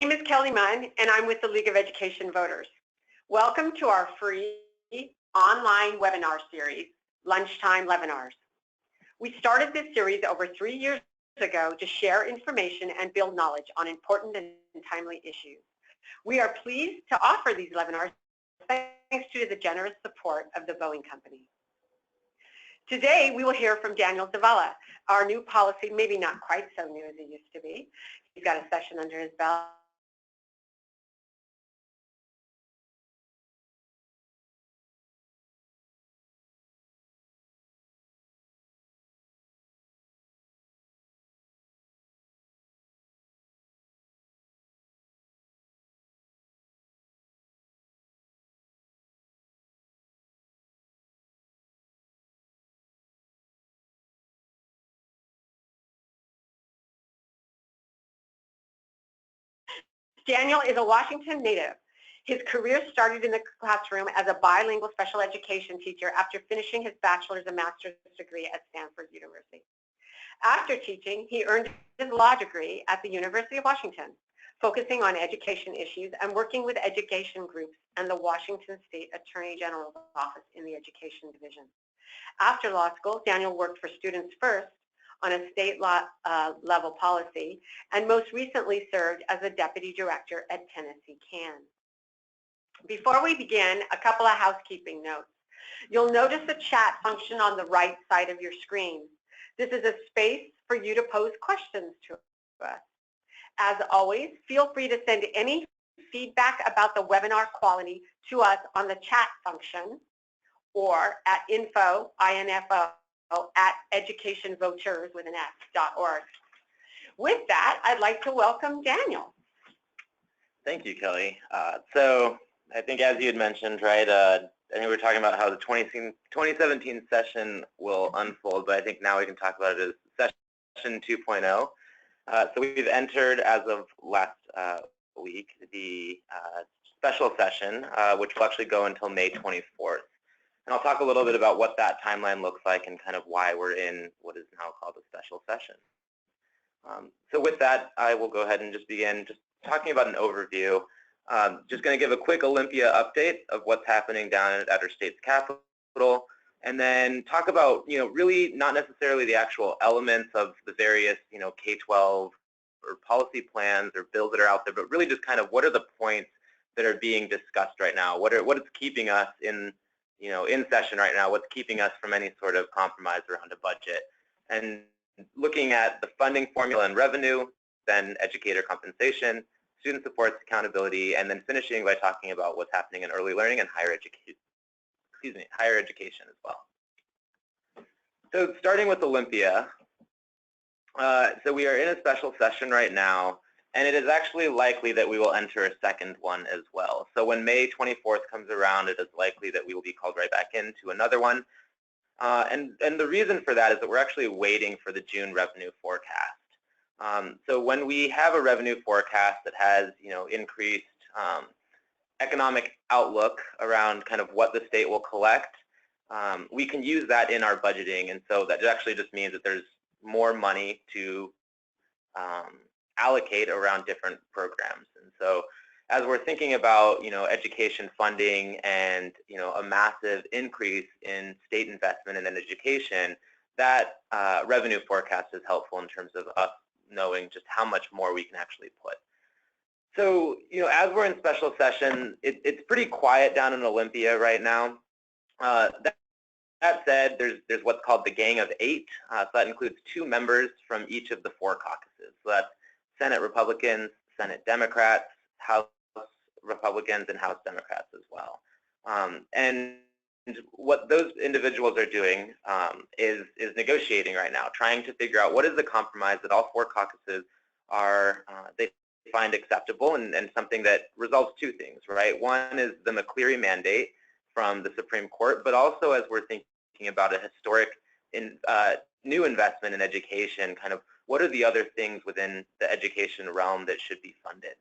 name is Kelly Munn, and I'm with the League of Education Voters. Welcome to our free online webinar series, Lunchtime LEVinars. We started this series over 3 years ago to share information and build knowledge on important and timely issues. We are pleased to offer these webinars thanks to the generous support of the Boeing Company. Today, we will hear from Daniel Zavala, our new policy, maybe not quite so new as it used to be. He's got a session under his belt. Daniel is a Washington native. His career started in the classroom as a bilingual special education teacher after finishing his bachelor's and master's degree at Stanford University. After teaching, he earned his law degree at the University of Washington, focusing on education issues and working with education groups and the Washington State Attorney General's office in the education division. After law school, Daniel worked for Students First on a state law level policy, and most recently served as a deputy director at Tennessee CAN. Before we begin, a couple of housekeeping notes. You'll notice a chat function on the right side of your screen. This is a space for you to pose questions to us. As always, feel free to send any feedback about the webinar quality to us on the chat function or at info at educationvoters.org. With that, I'd like to welcome Daniel. Thank you, Kelly. So I think as you had mentioned, right, I think we were talking about how the 2017 session will unfold, but I think now we can talk about it as session 2.0. So we've entered, as of last week, the special session, which will actually go until May 24th. And I'll talk a little bit about what that timeline looks like and kind of why we're in what is now called a special session. So with that, I will go ahead and just begin just talking about an overview. Just going to give a quick Olympia update of what's happening down at our state's capital, and then talk about, really not necessarily the actual elements of the various, K-12 or policy plans or bills that are out there, but really just kind of what are the points that are being discussed right now? What is keeping us in session right now? What's keeping us from any sort of compromise around a budget? And looking at the funding formula and revenue, then educator compensation, student supports, accountability, and then finishing by talking about what's happening in early learning and higher education as well. So starting with Olympia, so we are in a special session right now, and it is actually likely that we will enter a second one as well. So when May 24th comes around, it is likely that we will be called right back into another one. And the reason for that is that we're actually waiting for the June revenue forecast. So when we have a revenue forecast that has, increased economic outlook around kind of what the state will collect, we can use that in our budgeting. And so that actually just means that there's more money to allocate around different programs. And so as we're thinking about, education funding and, a massive increase in state investment in education, that revenue forecast is helpful in terms of us knowing just how much more we can actually put. So, as we're in special session, it's pretty quiet down in Olympia right now. That said, there's what's called the Gang of 8. So that includes 2 members from each of the 4 caucuses. So that's Senate Republicans, Senate Democrats, House Republicans, and House Democrats as well. And what those individuals are doing is negotiating right now, trying to figure out what is the compromise that all 4 caucuses are they find acceptable and something that resolves 2 things, right? One is the McCleary mandate from the Supreme Court, but also as we're thinking about a historic new investment in education, kind of what are the other things within the education realm that should be funded?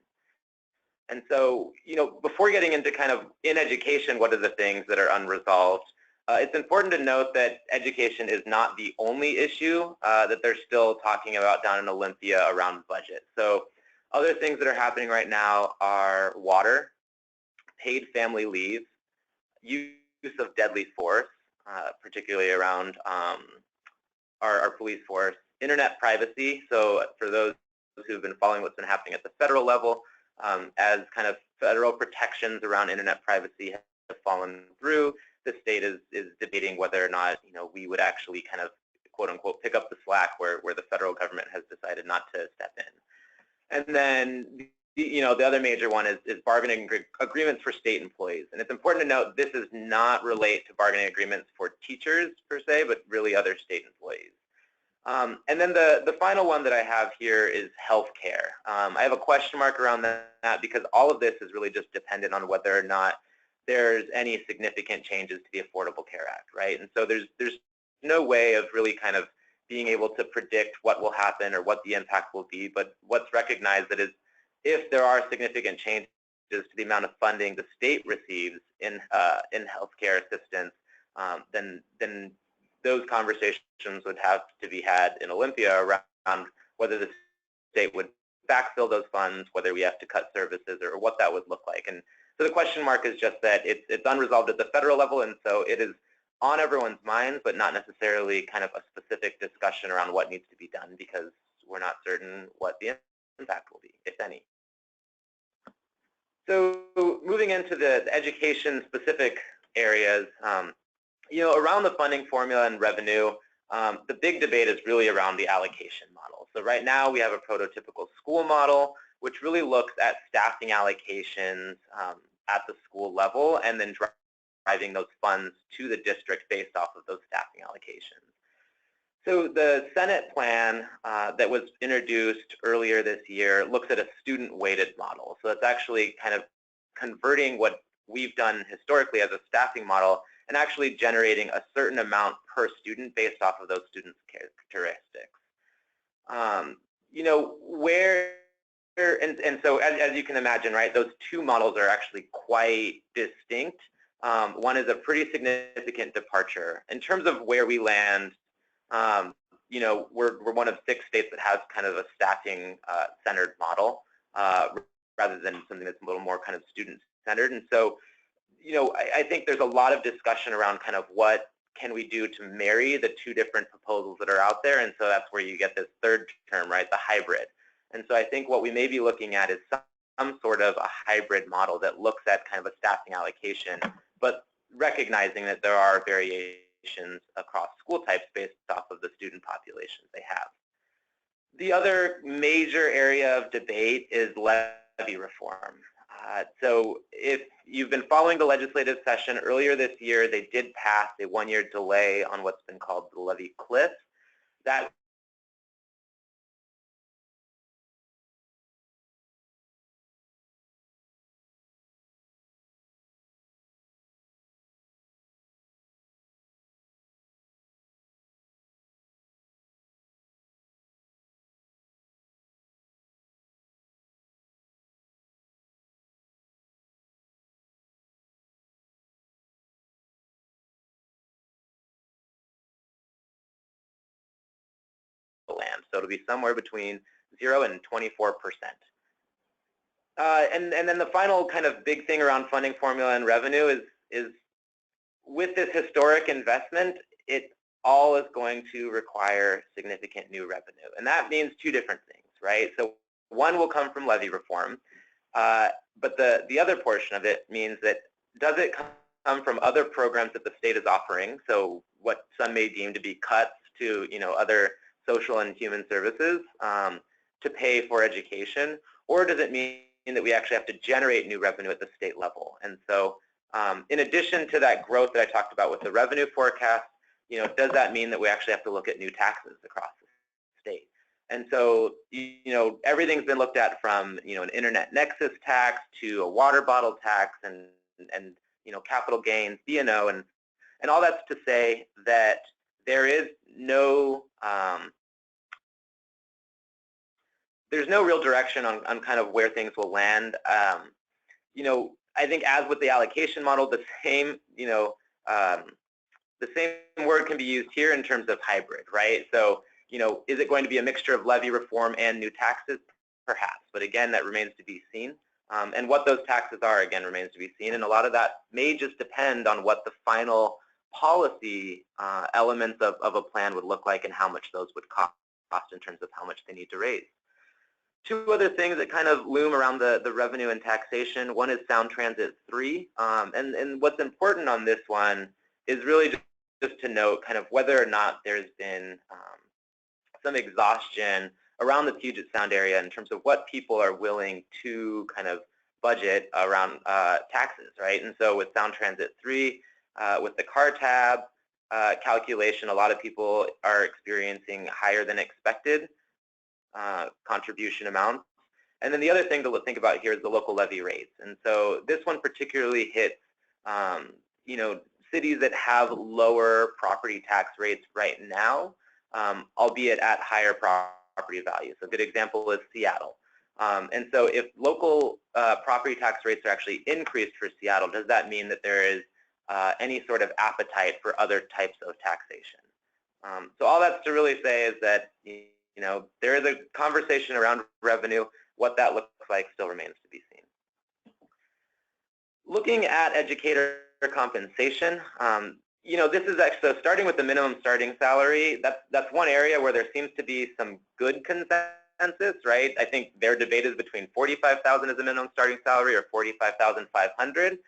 And so, before getting into kind of in education, what are the things that are unresolved, it's important to note that education is not the only issue that they're still talking about down in Olympia around budget. So Other things that are happening right now are water, paid family leave, use of deadly force, particularly around our police force, internet privacy. So for those who've been following what's been happening at the federal level, as kind of federal protections around internet privacy have fallen through, the state is debating whether or not we would actually kind of quote unquote pick up the slack where the federal government has decided not to step in. And then the other major one is bargaining agreements for state employees. And it's important to note this does not relate to bargaining agreements for teachers per se, but really other state employees. And then the final one that I have here is healthcare. I have a question mark around that because all of this is really just dependent on whether or not there's any significant changes to the Affordable Care Act, right? And so there's no way of really kind of being able to predict what will happen or what the impact will be, but what's recognized that is if there are significant changes to the amount of funding the state receives in healthcare assistance, then those conversations would have to be had in Olympia around whether the state would backfill those funds, whether we have to cut services, or what that would look like. And so the question mark is just that it's unresolved at the federal level, and so it is on everyone's minds, but not necessarily kind of a specific discussion around what needs to be done because we're not certain what the impact will be, if any. So moving into the education-specific areas, around the funding formula and revenue, the big debate is really around the allocation model. So right now we have a prototypical school model, which really looks at staffing allocations at the school level and then driving those funds to the district based off of those staffing allocations. So the Senate plan that was introduced earlier this year looks at a student-weighted model. So it's actually kind of converting what we've done historically as a staffing model and actually generating a certain amount per student based off of those students' characteristics. So as you can imagine, right, those two models are actually quite distinct. One is a pretty significant departure. In terms of where we land, we're one of 6 states that has kind of a staffing-centered model rather than something that's a little more kind of student-centered. And so, I think there's a lot of discussion around kind of what can we do to marry the two different proposals that are out there. And so that's where you get this third term, right, the hybrid. And so I think what we may be looking at is some sort of a hybrid model that looks at kind of a staffing allocation, but recognizing that there are variations across school types based off of the student populations they have. The other major area of debate is levy reform. So if you've been following the legislative session earlier this year, they did pass a 1-year delay on what's been called the levy cliff. That land. So it'll be somewhere between 0 and 24%. And then the final kind of big thing around funding formula and revenue is with this historic investment, it all is going to require significant new revenue. And that means 2 different things, right? So one will come from levy reform, but the other portion of it means that does it come from other programs that the state is offering, so what some may deem to be cuts to other social and human services to pay for education, or does it mean that we actually have to generate new revenue at the state level? And so in addition to that growth that I talked about with the revenue forecast, does that mean that we actually have to look at new taxes across the state? And so, everything's been looked at from, an internet nexus tax to a water bottle tax and capital gains, D&O, and all that's to say that there is no there's no real direction on kind of where things will land. I think as with the allocation model, the same word can be used here in terms of hybrid, right? So, is it going to be a mixture of levy reform and new taxes? Perhaps, but again, that remains to be seen. And what those taxes are, again, remains to be seen. And a lot of that may just depend on what the final policy elements of a plan would look like and how much those would cost in terms of how much they need to raise. Two other things that kind of loom around the revenue and taxation. One is Sound Transit 3. And what's important on this one is really just to note kind of whether or not there's been some exhaustion around the Puget Sound area in terms of what people are willing to kind of budget around taxes, right? And so with Sound Transit 3, with the car tab calculation, a lot of people are experiencing higher than expected contribution amounts. And then the other thing to think about here is the local levy rates. And so this one particularly hits, you know, cities that have lower property tax rates right now, albeit at higher property values. So a good example is Seattle. And so if local property tax rates are actually increased for Seattle, does that mean that there is any sort of appetite for other types of taxation? So all that's to really say is that, you know, there is a conversation around revenue. What that looks like still remains to be seen. Looking at educator compensation, you know, this is actually, so starting with the minimum starting salary, that's one area where there seems to be some good consensus, right? I think their debate is between $45,000 as a minimum starting salary or $45,500.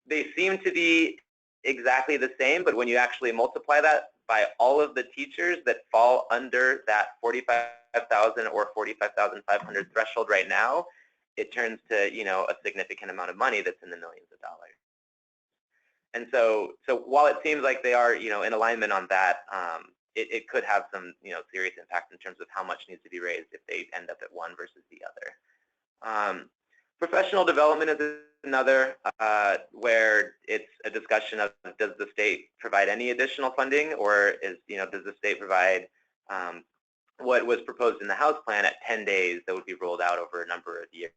They seem to be exactly the same, but when you actually multiply that by all of the teachers that fall under that 45,000 or 45,500 threshold right now, it turns to, you know, a significant amount of money that's in the millions of dollars. And so while it seems like they are, you know, in alignment on that, it could have some, you know, serious impact in terms of how much needs to be raised if they end up at one versus the other. Professional development is another where it's a discussion of, does the state provide any additional funding, or is, you know, does the state provide what was proposed in the House plan at 10 days that would be rolled out over a number of years.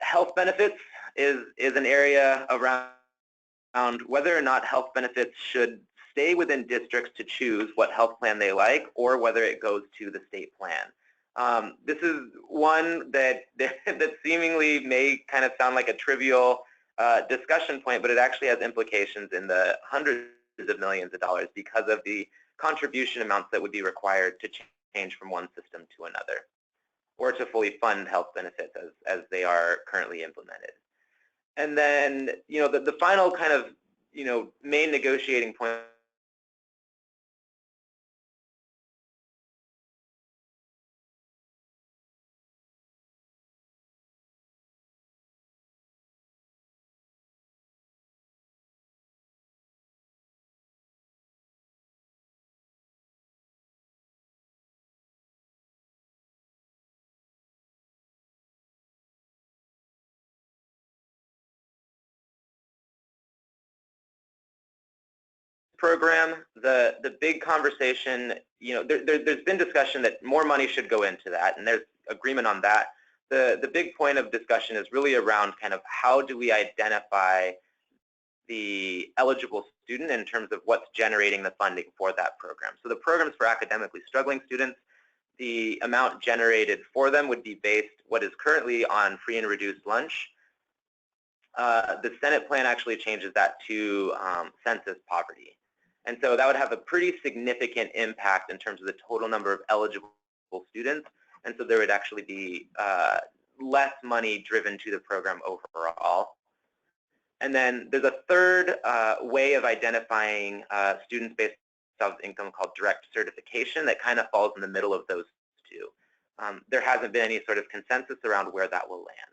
Health benefits is an area around whether or not health benefits should stay within districts to choose what health plan they like, or whether it goes to the state plan. This is one that seemingly may kind of sound like a trivial discussion point, but it actually has implications in the hundreds of millions of dollars because of the contribution amounts that would be required to change from one system to another, or to fully fund health benefits as they are currently implemented. And then, you know, the final kind of, you know, main negotiating point program, the big conversation, you know, there's been discussion that more money should go into that, and there's agreement on that. The big point of discussion is really around kind of how do we identify the eligible student in terms of what's generating the funding for that program. So the programs for academically struggling students, the amount generated for them would be based what is currently on free and reduced lunch. The Senate plan actually changes that to census poverty. And so that would have a pretty significant impact in terms of the total number of eligible students. And so there would actually be less money driven to the program overall. And then there's a third way of identifying students based off income called direct certification that kind of falls in the middle of those two. There hasn't been any sort of consensus around where that will land.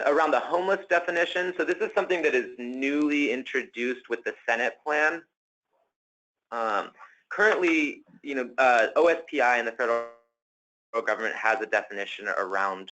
Around the homeless definition, so this is something that is newly introduced with the Senate plan. Currently, you know, OSPI and the federal government has a definition around